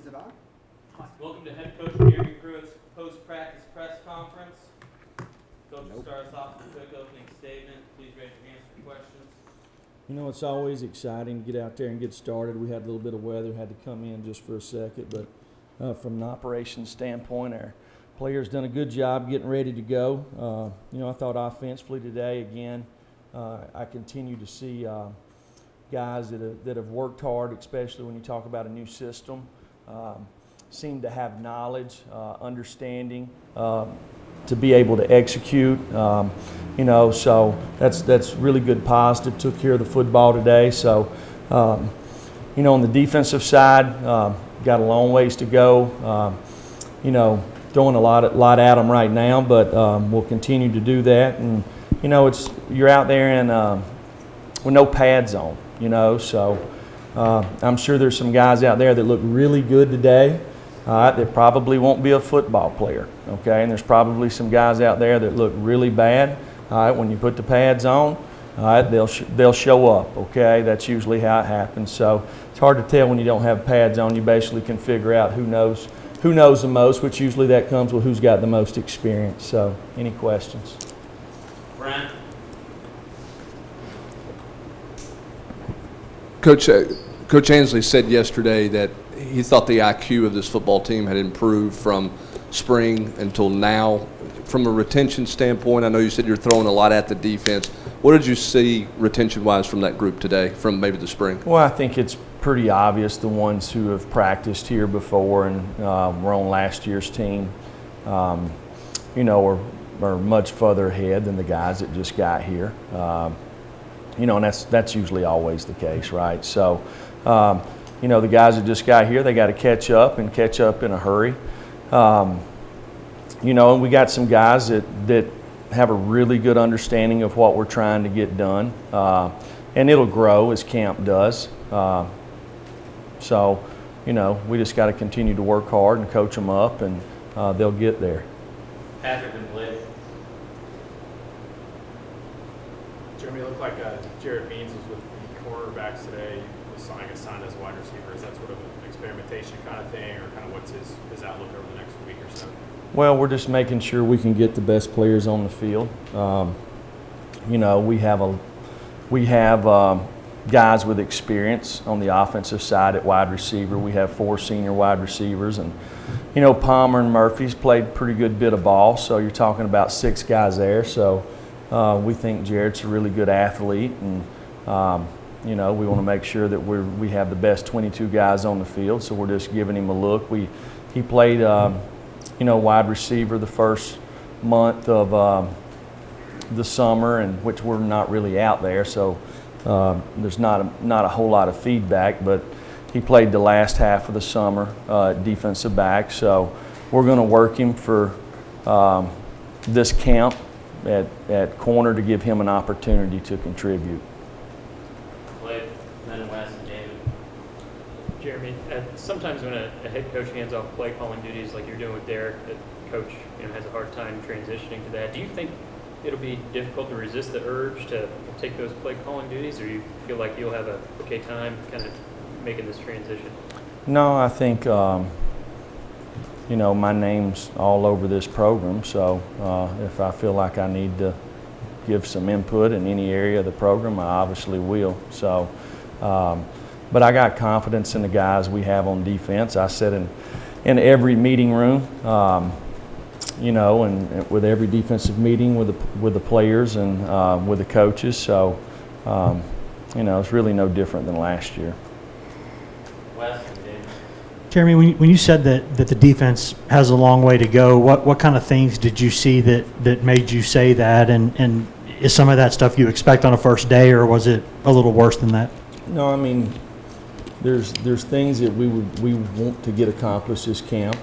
Is it on? Welcome to Head Coach Jeremy Pruitt's post-practice press conference. Coach will start us off with a quick opening statement. Please raise your hands for questions. You know, it's always exciting to get out there and get started. We had a little bit of weather, had to come in just for a second, but from an operations standpoint, our players done a good job getting ready to go. I thought offensively today, again, I continue to see guys that have worked hard, especially when you talk about a new system, seem to have knowledge, understanding, to be able to execute. So that's really good positive. Took care of the football today. So, on the defensive side, got a long ways to go. Throwing a lot at them right now, but we'll continue to do that. And you're out there and with no pads on. So I'm sure there's some guys out there that look really good today. That probably won't be a football player, okay? And there's probably some guys out there that look really bad. When you put the pads on, they'll show up, okay? That's usually how it happens. So it's hard to tell when you don't have pads on. You basically can figure out who knows the most, which usually that comes with who's got the most experience. So any questions? Brian? Coach Ansley said yesterday that he thought the IQ of this football team had improved from spring until now. From a retention standpoint, I know you said you're throwing a lot at the defense. What did you see retention-wise from that group today, from maybe the spring? Well, I think it's pretty obvious the ones who have practiced here before and were on last year's team, are much further ahead than the guys that just got here. And that's usually always the case, right? So, the guys that just got here, they got to catch up in a hurry. And we got some guys that have a really good understanding of what we're trying to get done. And it'll grow as camp does. We just got to continue to work hard and coach them up, and they'll get there. Patrick and Blake. Jeremy, it looked like Jared Means was with the cornerbacks today. Was signed as a wide receiver. Is that sort of an experimentation kind of thing, or kind of what's his outlook over the next week or so? Well, we're just making sure we can get the best players on the field. We have guys with experience on the offensive side at wide receiver. We have 4 senior wide receivers, and Palmer and Murphy's played pretty good bit of ball. So you're talking about 6 guys there. So we think Jared's a really good athlete, and we want to make sure that we have the best 22 guys on the field. So we're just giving him a look. He played wide receiver the first month of the summer, and which we're not really out there, so there's not a whole lot of feedback. But he played the last half of the summer defensive back, so we're going to work him for this camp at corner to give him an opportunity to contribute. Blake, then Wes and David. Jeremy, sometimes when a head coach hands off play calling duties like you're doing with Derek, the coach has a hard time transitioning to that. Do you think it'll be difficult to resist the urge to take those play calling duties, or you feel like you'll have a okay time kind of making this transition? No, I think my name's all over this program, so if I feel like I need to give some input in any area of the program, I obviously will. So. But I got confidence in the guys we have on defense. I said in every meeting room, and with every defensive meeting with the players and with the coaches. So, it's really no different than last year. Wes and David. Jeremy, when you said that the defense has a long way to go, what kind of things did you see that made you say that? And is some of that stuff you expect on a first day, or was it a little worse than that? No, I mean, there's things that we want to get accomplished this camp.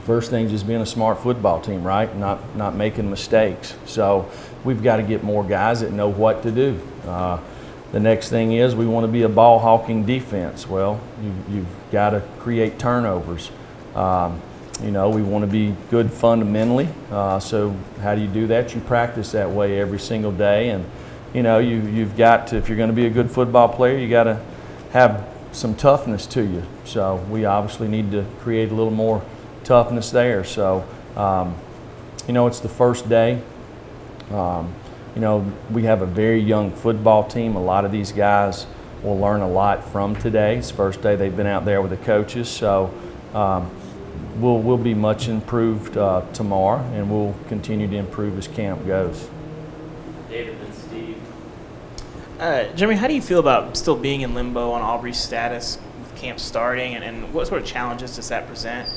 First thing, just being a smart football team, right? Not making mistakes. So we've got to get more guys that know what to do. The next thing is we want to be a ball hawking defense. Well, you've got to create turnovers. We want to be good fundamentally. So how do you do that? You practice that way every single day, and you've got to, if you're going to be a good football player, you got to have some toughness to you. So we obviously need to create a little more toughness there. So, it's the first day. We have a very young football team. A lot of these guys will learn a lot from today. It's the first day they've been out there with the coaches. So we'll be much improved tomorrow, and we'll continue to improve as camp goes. David and Steve. Jeremy, how do you feel about still being in limbo on Aubrey's status with camp starting, and what sort of challenges does that present?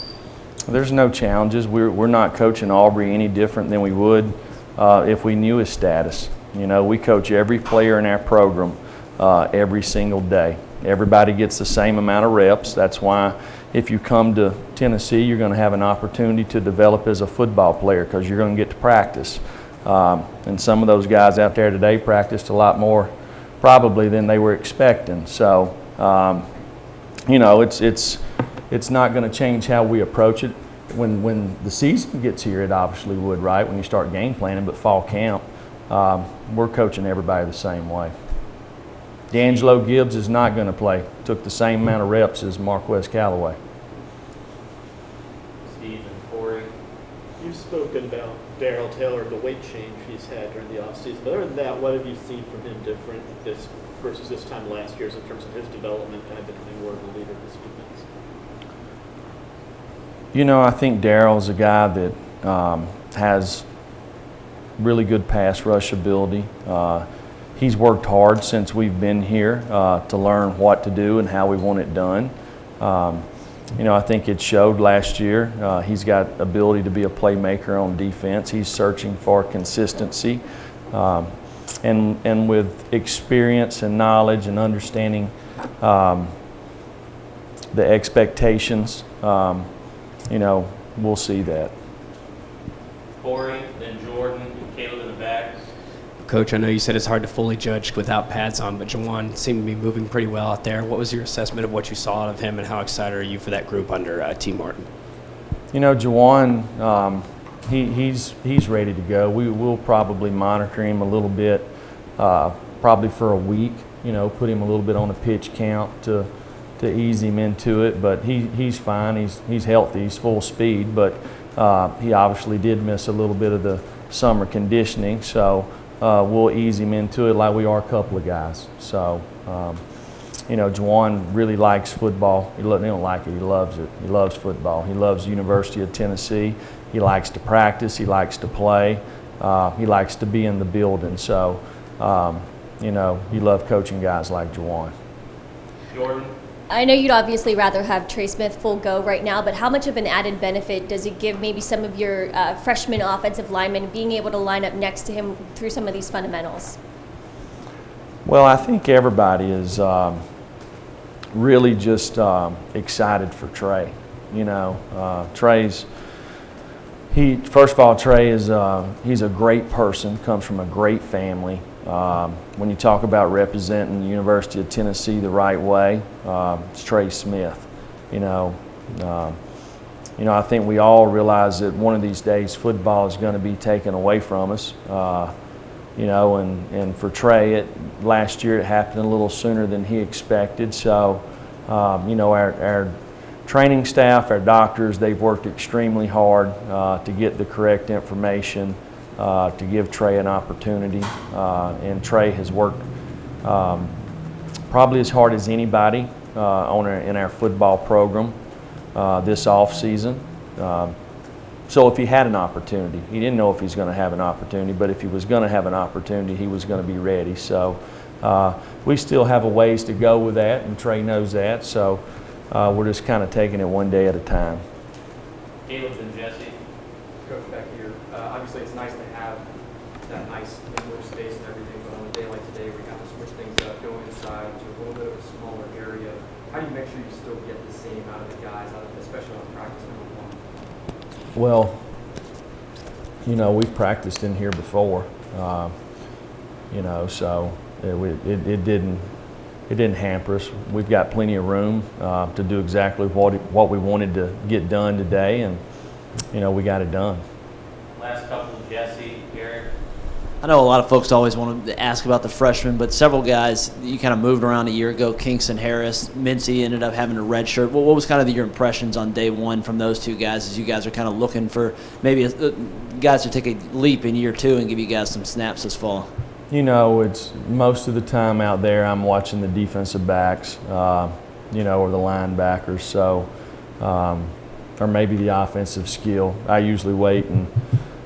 There's no challenges. We're not coaching Aubrey any different than we would if we knew his status. We coach every player in our program every single day. Everybody gets the same amount of reps. That's why if you come to Tennessee, you're going to have an opportunity to develop as a football player because you're going to get to practice. And some of those guys out there today practiced a lot more probably than they were expecting. So, it's not going to change how we approach it. When the season gets here, it obviously would, right, when you start game planning, but fall camp, we're coaching everybody the same way. D'Angelo Gibbs is not going to play. Took the same amount of reps as Marquez Callaway. Steve and Corey. You've spoken about Darrell Taylor, the weight change he's had during the offseason. But other than that, what have you seen from him different versus this time last year in terms of his development, kind of becoming more of a leader of this defense? I think Darrell's a guy that has really good pass rush ability. He's worked hard since we've been here to learn what to do and how we want it done. I think it showed last year. He's got ability to be a playmaker on defense. He's searching for consistency. And with experience and knowledge and understanding the expectations, we'll see that. Corey, then Jordan, and Caleb in the back. Coach, I know you said it's hard to fully judge without pads on, but Jawan seemed to be moving pretty well out there. What was your assessment of what you saw out of him, and how excited are you for that group under T. Martin? Jawan, he's ready to go. We'll probably monitor him a little bit, probably for a week, put him a little bit on a pitch count to ease him into it, but he's fine. He's healthy. He's full speed, but he obviously did miss a little bit of the summer conditioning, so we'll ease him into it like we are a couple of guys. So, Jawan really likes football. He don't like it. He loves it. He loves football. He loves the University of Tennessee. He likes to practice. He likes to play. He likes to be in the building. So, you love coaching guys like Jawan. Jordan. I know you'd obviously rather have Trey Smith full go right now, but how much of an added benefit does it give maybe some of your freshman offensive linemen being able to line up next to him through some of these fundamentals? Well, I think everybody is really just excited for Trey. Trey's first of all, Trey is he's a great person, comes from a great family. When you talk about representing the University of Tennessee the right way, it's Trey Smith. I think we all realize that one of these days football is going to be taken away from us. And for Trey, last year it happened a little sooner than he expected. So, our training staff, our doctors, they've worked extremely hard to get the correct information, to give Trey an opportunity. And Trey has worked probably as hard as anybody in our football program this off season. So if he had an opportunity, he didn't know if he's going to have an opportunity, but if he was going to have an opportunity, he was going to be ready. So we still have a ways to go with that, and Trey knows that. So we're just kind of taking it one day at a time. Caleb and Jesse. Coach, back here. Obviously, it's nice to have that nice indoor space and everything, but on a day like today, we got to switch things up, go inside to a little bit of a smaller area. How do you make sure you still get the same out of the guys, especially on practice number one? Well, we've practiced in here before, so it didn't hamper us. We've got plenty of room to do exactly what we wanted to get done today, and we got it done. Last couple, Jesse, Eric. I know a lot of folks always want to ask about the freshmen, but several guys you kind of moved around a year ago, Kinks and Harris. Mincy ended up having a red shirt. Well, what was kind of your impressions on day one from those two guys as you guys are kind of looking for maybe guys to take a leap in year two and give you guys some snaps this fall? You know, it's most of the time out there I'm watching the defensive backs, you know, or the linebackers, so or maybe the offensive skill. I usually wait and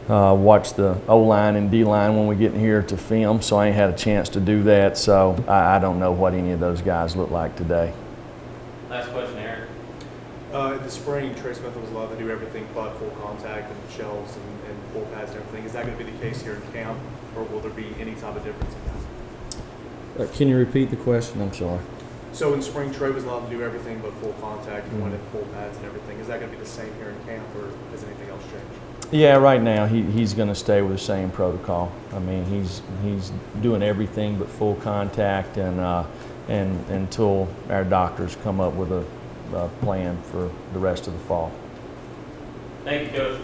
watch the O-line and D-line when we get in here to film, so I ain't had a chance to do that, so I don't know what any of those guys look like today. Last question, Eric. In the spring, Trey Smith was allowed to do everything but full contact and shells and full pads and everything. Is that going to be the case here in camp, or will there be any type of difference in that? Can you repeat the question? I'm sorry. So in spring, Trey was allowed to do everything but full contact and went in full pads and everything. Is that going to be the same here in camp, or has anything else changed? Yeah, right now he's going to stay with the same protocol. I mean, he's doing everything but full contact, and until our doctors come up with a plan for the rest of the fall. Thank you, Coach.